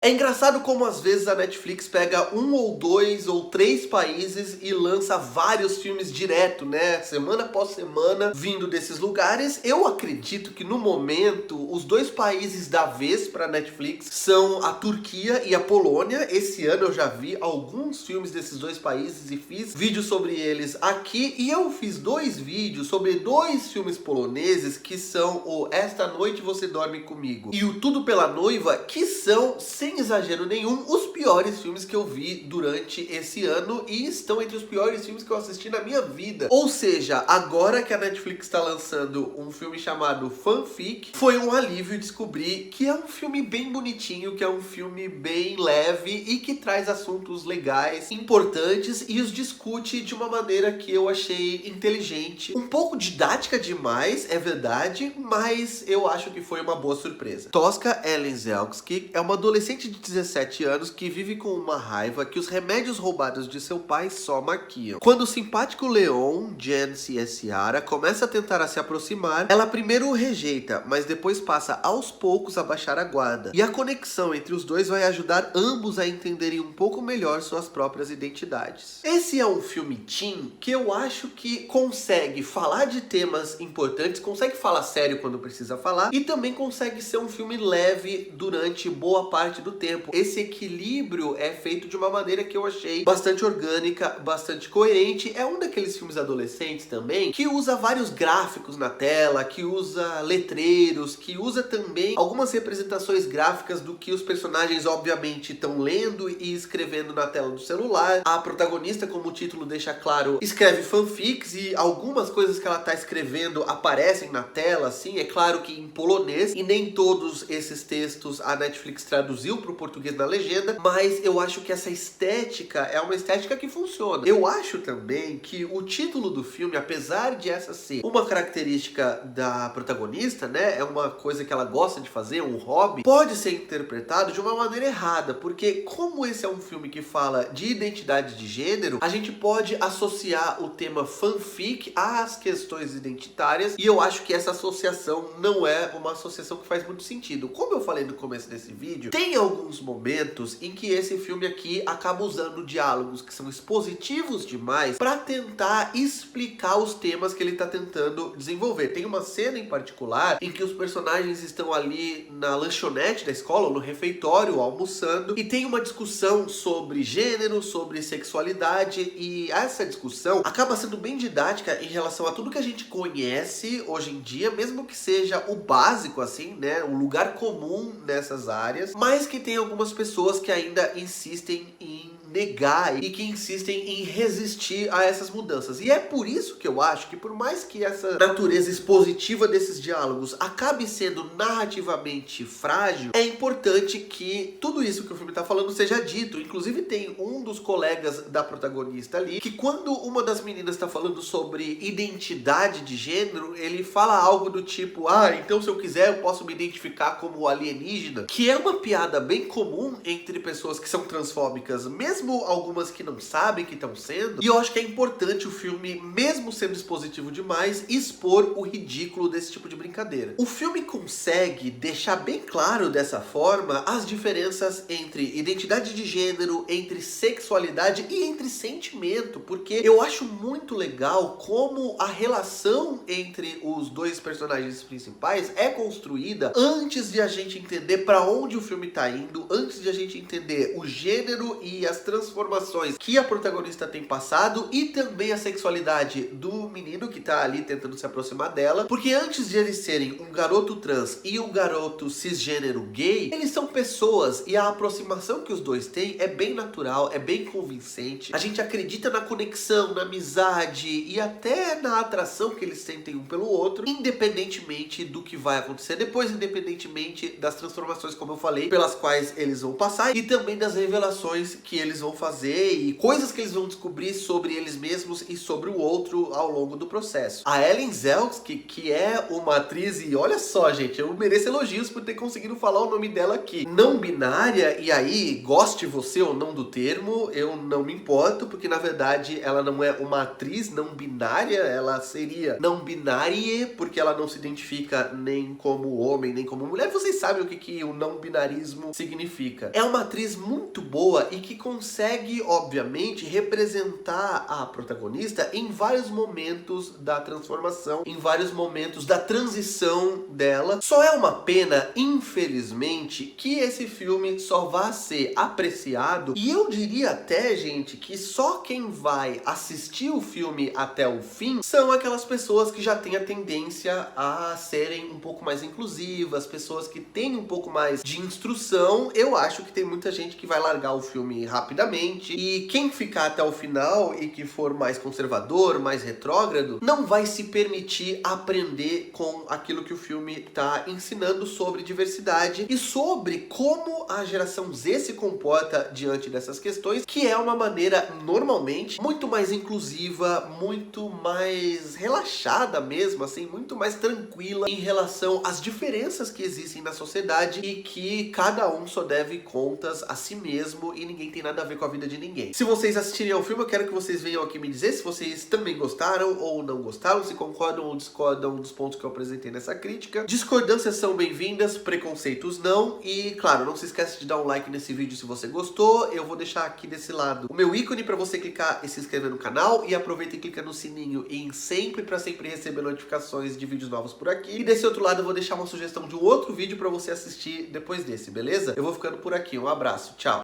É engraçado como às vezes a Netflix pega um ou dois ou três países e lança vários filmes direto, né? Semana após semana, vindo desses lugares. Eu acredito que no momento, os dois países da vez pra Netflix são a Turquia e a Polônia. Esse ano eu já vi alguns filmes desses dois países e fiz vídeos sobre eles aqui. E eu fiz dois vídeos sobre dois filmes poloneses que são o Esta Noite Você Dorme Comigo e o Tudo Pela Noiva, que são, sem exagero nenhum, os piores filmes que eu vi durante esse ano e estão entre os piores filmes que eu assisti na minha vida. Ou seja, agora que a Netflix está lançando um filme chamado Fanfic, foi um alívio descobrir que é um filme bem bonitinho, que é um filme bem leve e que traz assuntos legais, importantes e os discute de uma maneira que eu achei inteligente. Um pouco didática demais, é verdade, mas eu acho que foi uma boa surpresa. Tosca Ellen-Zelski é uma adolescente de 17 anos que vive com uma raiva que os remédios roubados de seu pai só maquiam. Quando o simpático Leon, Jance e Ciara começa a tentar se aproximar, ela primeiro o rejeita, mas depois passa aos poucos a baixar a guarda. E a conexão entre os dois vai ajudar ambos a entenderem um pouco melhor suas próprias identidades. Esse é um filme teen que eu acho que consegue falar de temas importantes, consegue falar sério quando precisa falar e também consegue ser um filme leve durante boa parte do tempo. Esse equilíbrio é feito de uma maneira que eu achei bastante orgânica, bastante coerente. É um daqueles filmes adolescentes também que usa vários gráficos na tela, que usa letreiros, que usa também algumas representações gráficas do que os personagens obviamente estão lendo e escrevendo na tela do celular. A protagonista, como o título deixa claro, escreve fanfics e algumas coisas que ela está escrevendo aparecem na tela, assim, é claro que em polonês, e nem todos esses textos a Netflix traduziu para o português na legenda, mas eu acho que essa estética é uma estética que funciona. Eu acho também que o título do filme, apesar de essa ser uma característica da protagonista, né, é uma coisa que ela gosta de fazer, um hobby, pode ser interpretado de uma maneira errada, porque como esse é um filme que fala de identidade de gênero, a gente pode associar o tema fanfic às questões identitárias, e eu acho que essa associação não é uma associação que faz muito sentido. Como eu falei no começo desse vídeo, tem alguns momentos em que esse filme aqui acaba usando diálogos que são expositivos demais para tentar explicar os temas que ele tá tentando desenvolver. Tem uma cena em particular em que os personagens estão ali na lanchonete da escola, ou no refeitório, almoçando, e tem uma discussão sobre gênero, sobre sexualidade, e essa discussão acaba sendo bem didática em relação a tudo que a gente conhece hoje em dia, mesmo que seja o básico, assim, né, o lugar comum nessas áreas, mas que tem algumas pessoas que ainda insistem em negar e que insistem em resistir a essas mudanças. E é por isso que eu acho que, por mais que essa natureza expositiva desses diálogos acabe sendo narrativamente frágil, é importante que tudo isso que o filme tá falando seja dito. Inclusive tem um dos colegas da protagonista ali, que quando uma das meninas tá falando sobre identidade de gênero, ele fala algo do tipo, então se eu quiser eu posso me identificar como alienígena, que é uma piada bem comum entre pessoas que são transfóbicas, mesmo algumas que não sabem que estão sendo, e eu acho que é importante o filme, mesmo sendo expositivo demais, expor o ridículo desse tipo de brincadeira. O filme consegue deixar bem claro dessa forma as diferenças entre identidade de gênero, entre sexualidade e entre sentimento, porque eu acho muito legal como a relação entre os dois personagens principais é construída antes de a gente entender para onde o filme tá indo, antes de a gente entender o gênero e as transformações que a protagonista tem passado e também a sexualidade do menino que tá ali tentando se aproximar dela, porque antes de eles serem um garoto trans e um garoto cisgênero gay, eles são pessoas e a aproximação que os dois têm é bem natural, é bem convincente. A gente acredita na conexão, na amizade e até na atração que eles sentem um pelo outro, independentemente do que vai acontecer depois, independentemente das transformações, como eu falei, pelas quais eles vão passar e também das revelações que eles vão fazer e coisas que eles vão descobrir sobre eles mesmos e sobre o outro ao longo do processo. A Ellen-Zelski, que é uma atriz, e olha só, gente, eu mereço elogios por ter conseguido falar o nome dela aqui, não binária, e aí, goste você ou não do termo, eu não me importo, porque na verdade ela não é uma atriz não binária, ela seria não binária, porque ela não se identifica nem como homem, nem como mulher. Vocês sabem o que o não binarismo significa. É uma atriz muito boa e que consegue, obviamente, representar a protagonista em vários momentos da transformação, em vários momentos da transição dela. Só é uma pena, infelizmente, que esse filme só vai ser apreciado, e eu diria até, gente, que só quem vai assistir o filme até o fim são aquelas pessoas que já têm a tendência a serem um pouco mais inclusivas, pessoas que têm um pouco mais de instrução. Eu acho que tem muita gente que vai largar o filme rapidamente, e quem ficar até o final e que for mais conservador, mais retrógrado, não vai se permitir aprender com aquilo que o filme está ensinando sobre diversidade e sobre como a geração Z se comporta diante dessas questões, que é uma maneira normalmente muito mais inclusiva, muito mais relaxada mesmo, assim, muito mais tranquila em relação às diferenças que existem na sociedade e que cada um só deve contas a si mesmo e ninguém tem nada a ver com a vida de ninguém. Se vocês assistirem ao filme, eu quero que vocês venham aqui me dizer se vocês também gostaram ou não gostaram, se concordam ou discordam dos pontos que eu apresentei nessa crítica. Discordâncias são bem-vindas, preconceitos não. E claro, não se esquece de dar um like nesse vídeo se você gostou. Eu vou deixar aqui desse lado o meu ícone para você clicar e se inscrever no canal, e aproveita e clica no sininho em sempre para sempre receber notificações de vídeos novos por aqui. E desse outro lado eu vou deixar uma sugestão de um outro vídeo para você assistir depois desse, beleza? Eu vou ficando por aqui, um abraço, tchau!